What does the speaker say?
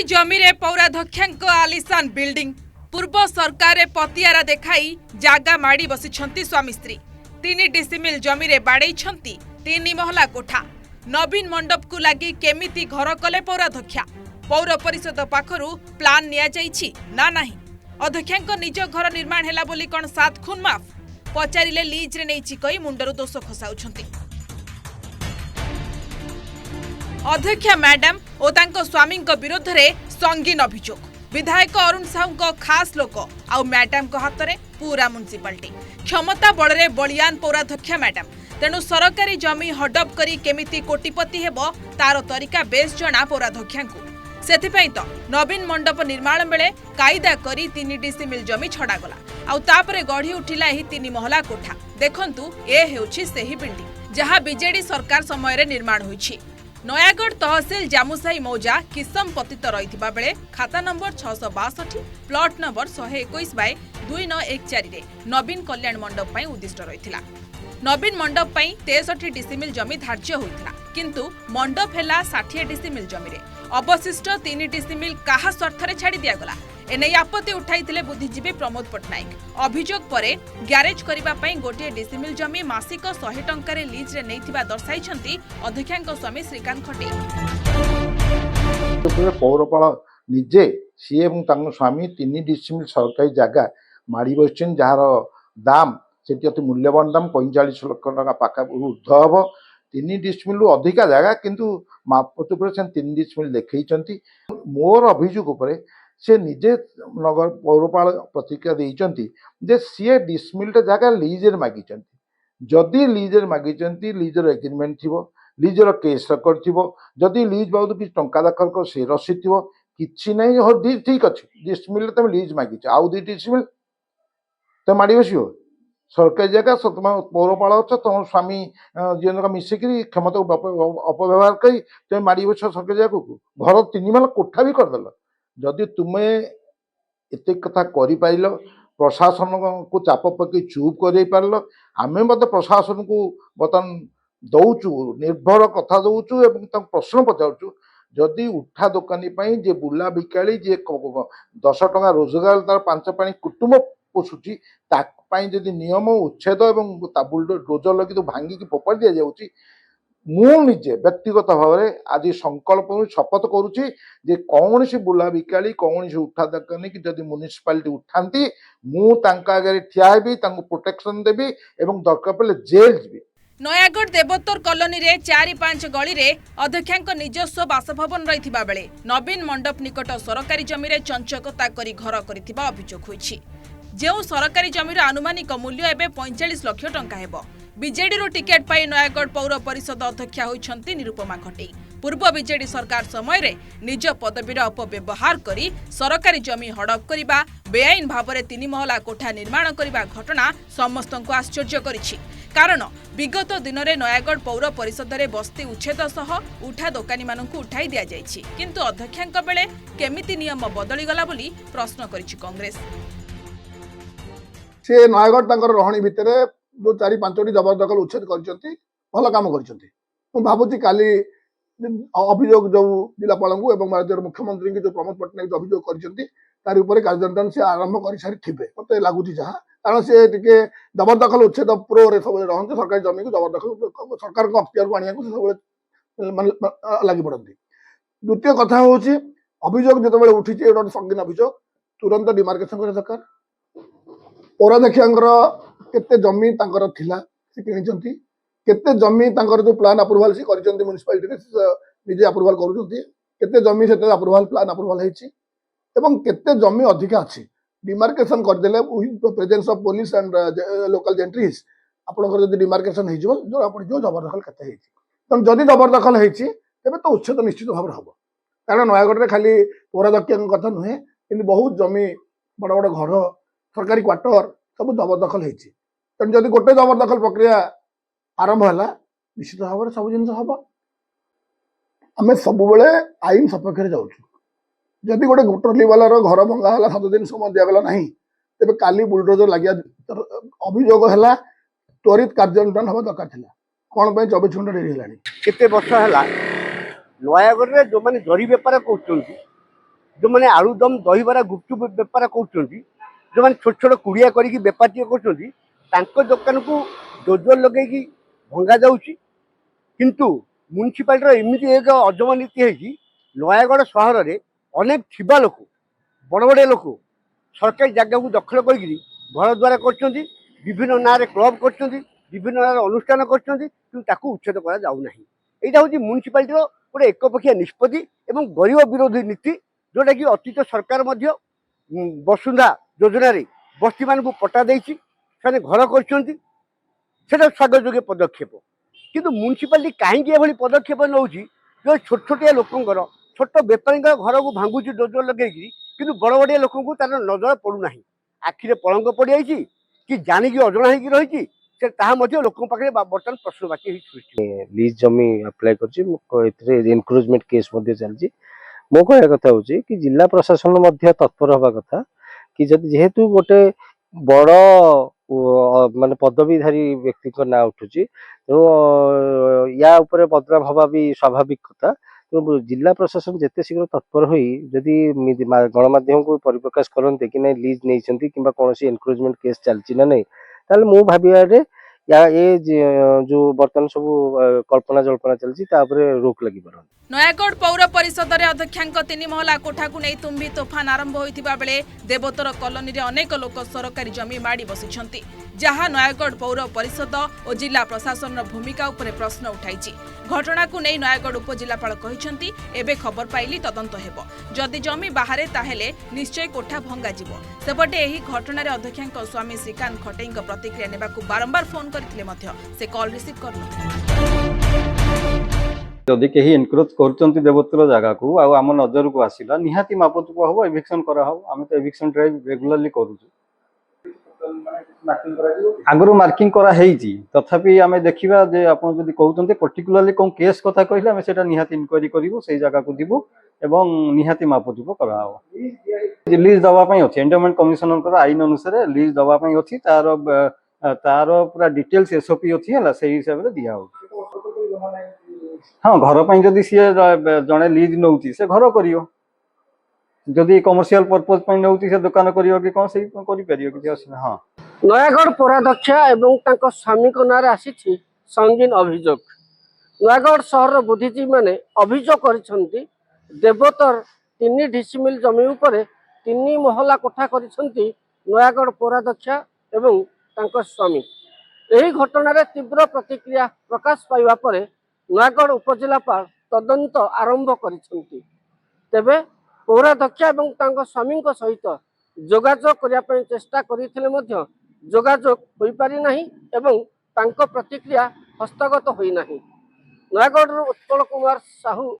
सरकारी जमी रे पौराध्यक्षांक आलिशान बिल्डिंग पूर्व सरकार पतियारा देखाई जागा माड़ी बसिछंती स्वामी स्त्री 3 डिसिमिल जमी रे बाड़ेइछंती 3 महला कोठा नवीन मंडप को लगी केमिति घर कले पौराध्यक्षा पौर परिषद पाखरु प्लान निया जाइछि ना नाही अध्यक्षांक निज घर निर्माण हैला बोली कोन 7 खून माफ पचारिले लीज रे नेइछि कई मुंडरु दोष खसाउछंती अध्यक्षा मैडम और तांको स्वामी विरोध में संगीन अभियोग विधायक अरुण साहू खास लोक आउ मैडम को हाथ में पूरा म्युनिसिपालिटी क्षमता बल में बलियान पौराध्यक्षा मैडम तेणु सरकारी जमी हडप करी केमिति कोटिपति हेब तार तरीका बेस जना पौराध्यक्षा सेथिपई तो नवीन मंडप निर्माण बेले कायदा करी 3 डिसिमिल जमी छड़ागला आउ तापरे गढ़ी उठिला एही 3 महला कोठा देखंतु ए हेउछि सेही बिल्डिंग जहां बीजेडी सरकार समय निर्माण होइछि नयागढ़ तहसील जामुसाई मौजा किसम पतित रही बेले खाता नंबर 662 प्लॉट नंबर 121/2914 रे नवीन कल्याण मंडप पई उद्दिष्ट रही नवीन मंडप पई 63 डिसिमिल जमी धार्य होइथिला किंतु मंडप हेला 60 डिसिमिल जमी रे अवशिष्ट 3 डिसिमिल काहा स्वार्थ रे छाड़ी दियागला एने आपत्ति उठाइथिले बुद्धिजीवी प्रमोद पटनायक अभियोग परे ग्यारेज करिबा पई गोटे डिसिमिल जमी मासिक 100 टंका रे लीज रे नैथिबा दर्शाइछंती अध्यक्षांक स्वामी श्रीकांत खटे पौरपाल निजे सी एवं तांको स्वामी 3 डिसिमिल सरकारी जगह माड़ी बसिछन जार दाम सेठी अति मूल्यवान दाम 45 लाख टका पाखा ऊर्ध्व हम 3 डिसिमिल अधिका जगह किंतु मापत 3 डिसिमिल देखई मोर अभियोग से निजे नगर पौरपाल प्रतिक्रिया देइचंती जे सी डिसमिल जगह लीजर मागी जदि लीजर मागी लीजर एग्रीमेंट थी लीजर केस रेकर्ड थी जदि लीज बाबद कि टंका दाखल कर से रसीद थी कि नहीं ठीक अच्छे डिसमिल तुम लीज मागी आउ 2 डिसमिल तुम माड़ी बस सरकारी जगह तुम पौरपाल अच्छ तुम स्वामी जी मिसिक क्षमता अपव्यवहार कर तुम माड़ी बस सरकारी जगह को घर 3 महला कोठा भी करदेल जदि तुम्हें एत कथा कर प्रशासन को चाप पकई चुप कर आम प्रशासन को बर्तमान दौचु निर्भर कथा दौचु एवं प्रश्न पचारू जदि उठा दोकानी जे बुला बिकाली जे 10 टଙ୍କା रोजगार तार 5 पानी कुटुंब पोषुची जदि नियम उच्छेद एवं डोजर लगी भांगिकी फोपाड़ी दि जाऊँगी मुझे व्यक्तिगत भाव में आज संकल्प शपथ करुच्ची जे कौन सी बुला बिकाली कौन सी उठा दोकानी कि जदि म्युनिसिपालिटी उठाती मुझे ठिया प्रोटेक्शन देवी एवं दरकार पड़े जेल जी नयागढ़ देवोत्तर कॉलोनी रे 4-5 गली रे अध्यक्षांक निजस्व बासभवन रही बेले नवीन मंडप निकट सरकारी जमी रे चंचकता करी घर करिथिबा अभियोग होईछि जो सरकारी जमीर आनुमानिक मूल्य एवं 45 लाख टंका हेबो बीजेडी रो टिकेट पाई नयागढ़ पौर परिषद अध्यक्षा होइछंती निरुपमा खटेई पूर्व बीजेडी सरकार समय रे निज पदवीर अपव्यवहार करी सरकारी जमी हड़प करिबा बेआईन भाव में 3 महला कोठा निर्माण करिबा घटना समस्त को आश्चर्य करिछि कारण विगत दिन में नयागढ़ पौर परिषद रे बस्ती उच्छेद सह उठा दोकानी मानकु उठाई दिया जाइछि किंतु अध्यक्षांक बेले केमिति नियम बदली गला बोली प्रश्न करिछि कांग्रेस से नयागढ़ तांकर रहणी भितर जो 4-5टी जबरदखल उच्छेद कर भल काम कर भावुँ काली अभियोग जो जिलापाल एवं राज्य मुख्यमंत्री जो प्रमोद पट्टनायक अभियोग कर कार्यानुष्ठान से आरंभ कर सारी मत लगुच जहाँ कारण सी टे जबरदखल उच्छेद प्रो सब रहते सरकारी जमी को जबरदखल सरकार अख्तियार को आने सब लगी पड़ती द्वितीय कथा हूँ अभियोग जो उठी संगीन अभियोग तुरंत डिमार्केशन कर दरकार पौराध्यक्षांकर केते जमी तांकर थिला से किनिचंती केते जमी तांकर जो प्लान अप्रूवल से करिचंती म्युनिसिपालिटी रे निजे अप्रूवल करूचंती केते जमी से अप्रूवल प्लान अप्रूवल हेची एवं केते जमी अधिक अछि डिमार्केशन कर देले with presence of police and local gentries आपनकर जदी डिमार्केशन हे जो जो आपण जो जबरदखल केते हेची त जदी जबरदखल हेची तबे तो उच्छेद निश्चित भाव हबो कारण नयागढ़ रे खाली पौराध्यक्षांक कथा नुहे किंतु बहुत जमी बड़ बड़ घर सरकारी क्वार्टर सब जबरदखल हेची तेणु जदि गोटे जबरदखल प्रक्रिया आरंभ है निश्चित भाव में सब जिन हम आम सब आईन सपक्ष जाऊँ जदि गोटे ट्रली वालार घर भंगा है 7 दिन समय दिगला ना तेज काली बुलडोजर लगे अभियोग है त्वरित कार्यानुष्ठान हवा दरकार था कौन 24 घंटा डेरी है केते वर्ष है नयागढ़ जो मैंने जरी बेपार कर जो मैंने आलुदम दहीबरा गुपचुप बेपार कर जो मैंने छोट छोट कुड़िया करके बेपार कर दुकान को डोजर लगे भंगा जाऊँगी किंतु म्युनिसिपालिटी एमती एक अजब नीति है नयागढ़ सहर में अनेक थिबा लोक बड़ बड़े लोक सरकारी जगह को दखल कर घर द्वार कर विभिन्न ना क्लब कर विभिन्न ना अनुष्ठान कर उच्छेद करा यहाँ हूँ म्युनिसिपालिटी गोटे एकपक्षिया निष्पत्ति एवं गरीब विरोधी नीति जोटा कि अतीत सरकार वसुंधा योजन बस्ती मान पट्टा देती घर कर स्वागत योग्य पदक्षेप किंतु म्युनिसिपालिटी कहीं पदक्षेप नौ जो छोट छोटिया लोकंर छोट बेपारी घर को भांगुची डोजर लगे कि बड़ बड़िया लोक तार नजर पड़ूना आखिरे पलंक पड़ जाए कि जानिकी अजणा हो रही लोक पाखे बर्तमान प्रश्नवाची सृष्टि लीज जमी अप्लाई कर एनक्रोचमेंट केस चलती मो कह कथा हूँ कि जिला प्रशासन तत्पर हवा कथा कि जेहेतु गोटे बड़ माने पदवीधारी व्यक्ति ना उठू तेणु या उपरे बदनाम हवा भी स्वाभाविक कथा तेणु जिला प्रशासन जिते शीघ्र तत्पर हो जदि गणमाध्यम को परिप्रकाश करते कि नहीं लीज नहीं कि कौन एनक्रोचमेंट केस चलती ना नहीं ताल मु भावे या ये जो बर्तमान सब कल्पना जल्पना चलती रोक लगी पार नयागढ़ पौर परिषद रे अध्यक्षांक 3 महला कोठा को नहीं तुम्बी तोफान आरंभ होइतिबा बेले देवोत्तर कॉलोनी रे अनेक लोक सरकारी जमी माड़ी बसिछंती जहां नयागढ़ पौर परिषद और जिला प्रशासन भूमिका उपरे प्रश्न उठाइछि। घटना को नहीं नयागढ़ उपजिलापाल कहिछंती एबे खबर पाइली तदंत हेबो जदि जमी बाहरे ताहेले निश्चय कोठा भंगा जिवो। सेपटे एही घटना रे अध्यक्षांक स्वामी श्रीकांत खटेईक प्रतिक्रिया नेबाकू बारंबार फोन करथिले मध्य से कॉल रिसीव करनथिले। जदि कहीं एनक्रोच कर देवोत्तर जगह को आम नजर को आसला निहाती मापचुप हम एविक्शन करा आम तो एविक्शन ड्राइव रेगुलाली करूँ आगु मार्किंग करा तथापि आम देखा जे आप कहते पर्टिकुलाली कौन केस कथा कहले आम से निहाती इनक्वारी करूँ से जगह को जीवु एवं निहाती मापचुप करा लीज दवाई अच्छे एंडोमेंट कमिशनर आईन अनुसार लीज दवाई अच्छी तार पूरा डिटेल्स एसओपी अच्छी है से हिसाब से दिया हाँ घर पर जदि सी जड़े लीज नौ से घर कर जदि कमर्शियल पर्पज नौ से दुकान कर कि कौन से कर हाँ नयागढ़ पौराध्यक्ष एवं स्वामी नारे आसी संगीन अभियोग नयागढ़ सहर बुद्धिजीवी मैंने अभियोग कर देवोत्तर 3 डिसिमिल जमी उपरे 3 महला कोठा कर नयागढ़ पौराध्यक्ष एवं स्वामी यही घटना तीव्र प्रतिक्रिया प्रकाश पाइबा परे नयागढ़ उपजिलापाल तदंत आरंभ करिसेंती तेबे पौराध्यक्ष एवं स्वामी सहित जोगाजोग करने चेष्टा करथिले मध्य जोगाजोग होई पारि नाही एवं तांको प्रतिक्रिया हस्तगत होई नाही। नयागढ़ उत्पल कुमार साहू।